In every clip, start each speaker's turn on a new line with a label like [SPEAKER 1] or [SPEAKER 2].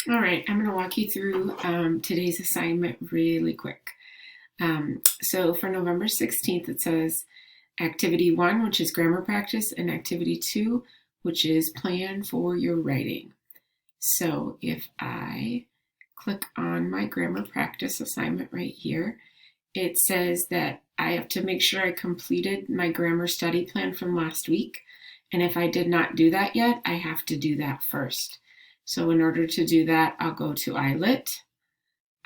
[SPEAKER 1] All right, I'm going to walk you through today's assignment really quick. So for November 16th, it says Activity 1, which is grammar practice, and Activity 2, which is plan for your writing. So if I click on my grammar practice assignment right here, it says that I have to make sure I completed my grammar study plan from last week. And if I did not do that yet, I have to do that first. So in order to do that, I'll go to iLit.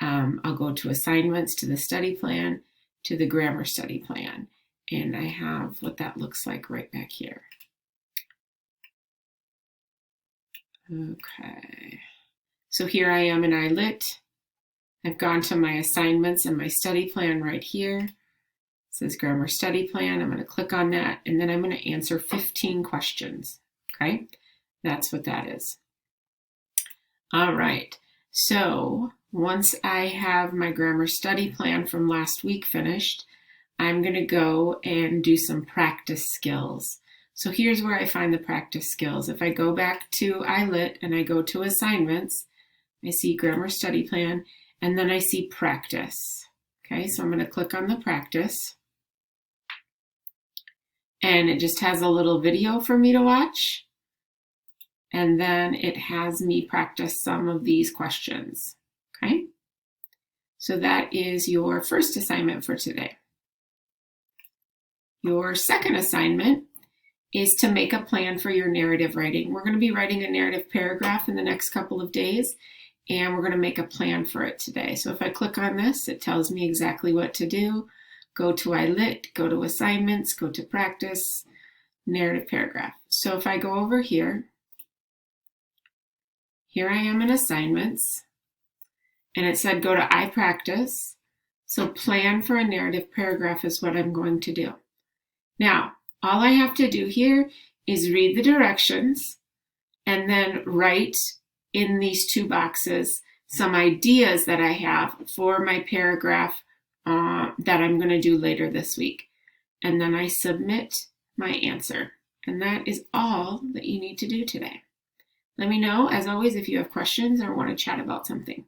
[SPEAKER 1] I'll go to assignments, to the study plan, to the grammar study plan. And I have what that looks like right back here. Okay. So here I am in iLit. I've gone to my assignments and my study plan right here. It says grammar study plan. I'm going to click on that, and then I'm going to answer 15 questions. Okay, that's what that is. All right, so once I have my grammar study plan from last week finished, I'm going to go and do some practice skills. So here's where I find the practice skills. If I go back to iLit and I go to assignments, I see grammar study plan, and then I see practice. Okay, so I'm going to click on the practice. And it just has a little video for me to watch. And then it has me practice some of these questions. Okay, so that is your first assignment for today. Your second assignment is to make a plan for your narrative writing. We're going to be writing a narrative paragraph in the next couple of days, and we're going to make a plan for it today. So if I click on this, it tells me exactly what to do. Go to iLit, go to assignments, go to practice, narrative paragraph. So if I go over here, here I am in assignments, and it said go to iPractice. So plan for a narrative paragraph is what I'm going to do. Now, all I have to do here is read the directions and then write in these two boxes some ideas that I have for my paragraph that I'm going to do later this week. And then I submit my answer. And that is all that you need to do today. Let me know, as always, if you have questions or want to chat about something.